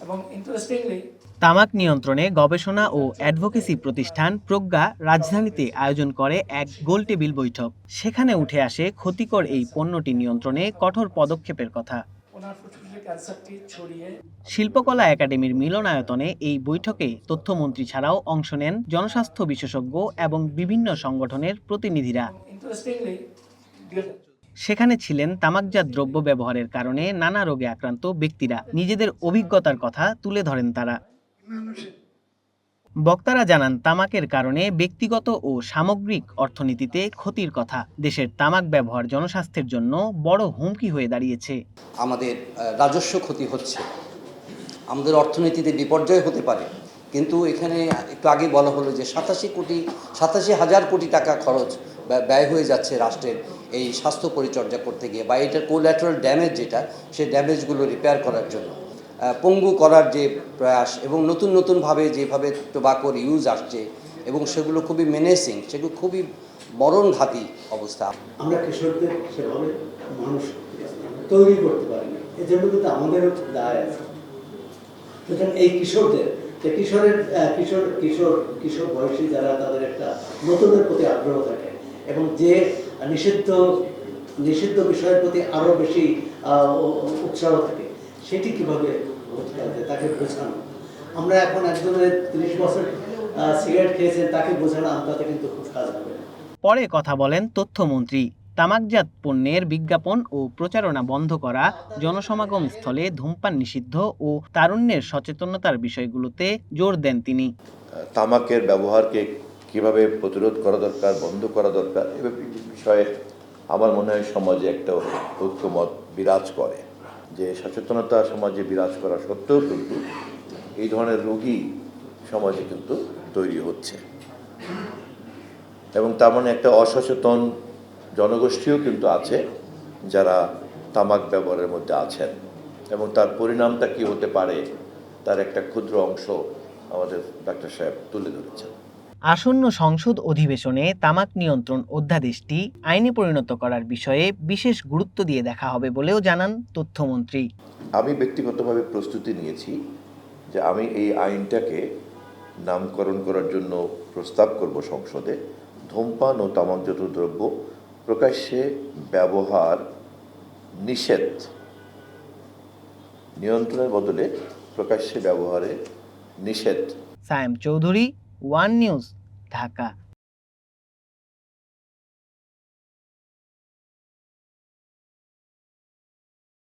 এবং ইন্টারেস্টিংলি তামাক নিয়ন্ত্রণে গবেষণা ও অ্যাডভোকেসি প্রতিষ্ঠান প্রজ্ঞা রাজধানীতে আয়োজন করে এক গোলটেবিল বৈঠক। সেখানে উঠে আসে ক্ষতিকর এই পণ্যটি নিয়ন্ত্রণে কঠোর পদক্ষেপের কথা। ওনার ফুসফুসের ক্যান্সারটি ছড়িয়ে শিল্পকলা একাডেমির মিলনায়তনে এই বৈঠকে তথ্যমন্ত্রী ছাড়াও অংশ নেন জনস্বাস্থ্য বিশেষজ্ঞ এবং বিভিন্ন সংগঠনের প্রতিনিধিরা। ইন্টারেস্টিংলি সেখানে ছিলেন তামাকজাত দ্রব্য ব্যবহারের কারণে নানা রোগে আক্রান্ত ব্যক্তিরা। নিজেদের অভিজ্ঞতার কথা তুলে ধরেন তারা। বক্তারা জানান, তামাকের কারণে ব্যক্তিগত ও সামগ্রিক অর্থনীতিতে ক্ষতির কথা। দেশের তামাক ব্যবহার জনস্বাস্থ্যের জন্য বড় হুমকি হয়ে দাঁড়িয়েছে। আমাদের রাজস্ব ক্ষতি হচ্ছে, আমাদের অর্থনীতিতে বিপর্যয় হতে পারে। কিন্তু এখানে একটু আগে বলা হলো যে 87,000 কোটি টাকা খরচ ব্যয় হয়ে যাচ্ছে রাষ্ট্রের এই স্বাস্থ্য পরিচর্যা করতে গিয়ে, বা এটার কোল্যাটারাল ড্যামেজ যেটা, সেই ড্যামেজগুলো রিপেয়ার করার জন্য পঙ্গু করার যে প্রয়াস, এবং নতুনভাবে যেভাবে টোবাকোর ইউজ আসছে এবং সেগুলো খুবই মেনেসিং, সেগুলো খুবই মরণঘাতী অবস্থা। আমরা কিশোরদের সেভাবে মানুষ তৈরি করতে পারি না, এজন্য কিন্তু আমাদেরও দায় আছে। সুতরাং এই কিশোরদের, কিশোর বয়সী যারা, তাদের একটা নতুনের প্রতি আগ্রহ থাকে এবং যে নিষিদ্ধ বিষয়ের প্রতি আরো বেশি উৎসাহ থাকে, সেটি কিভাবে তাকে বোঝানো। আমরা এখন একজনের 30 বছর সিগারেট খেয়েছেন, তাকে বোঝানো তাতে কিন্তু খুব কাজ হবে। পরে কথা বলেন তথ্যমন্ত্রী। তামাকজাত পণ্যের বিজ্ঞাপন ও প্রচারণা বন্ধ করা, জনসমাগম স্থলে ধূমপান নিষিদ্ধ ও তারুণ্যের সচেতনতার বিষয়গুলোতে জোর দেন তিনি। তামাকের ব্যবহারকে কিভাবে প্রতিরোধ করা দরকার, বন্ধ করা দরকার, এ বিষয়ে আমার মনে হয় সমাজে একটা ঐক্যমত বিরাজ করে। যে সচেতনতা সমাজে বিরাজ করা সত্ত্বেও কিন্তু এই ধরনের রোগী সমাজে কিন্তু তৈরি হচ্ছে, এবং তার মানে একটা অসচেতন জনগোষ্ঠীও কিন্তু আছে যারা তামাক ব্যবহারের মধ্যে আছেন, এবং তার পরিণামটা কি হতে পারে তার একটা ক্ষুদ্র অংশ আমাদের ডাক্তার সাহেব তুলে ধরেছেন। আসন্ন সংসদ অধিবেশনে তামাক নিয়ন্ত্রণ অধ্যাদেশটি আইনে পরিণত করার বিষয়ে বিশেষ গুরুত্ব দিয়ে দেখা হবে বলেও জানান তথ্যমন্ত্রী। আমি ব্যক্তিগতভাবে প্রস্তুতি নিয়েছি যে আমি এই আইনটাকে নামকরণ করার জন্য প্রস্তাব করব সংসদে। ধূমপান ও তামাকজাত দ্রব্য প্রকাশ্যে ব্যবহার নিষেধ, নিয়ন্ত্রণের বদলে প্রকাশ্যে ব্যবহারে নিষেধ। Sayem Chowdhury, one news, Dhaka.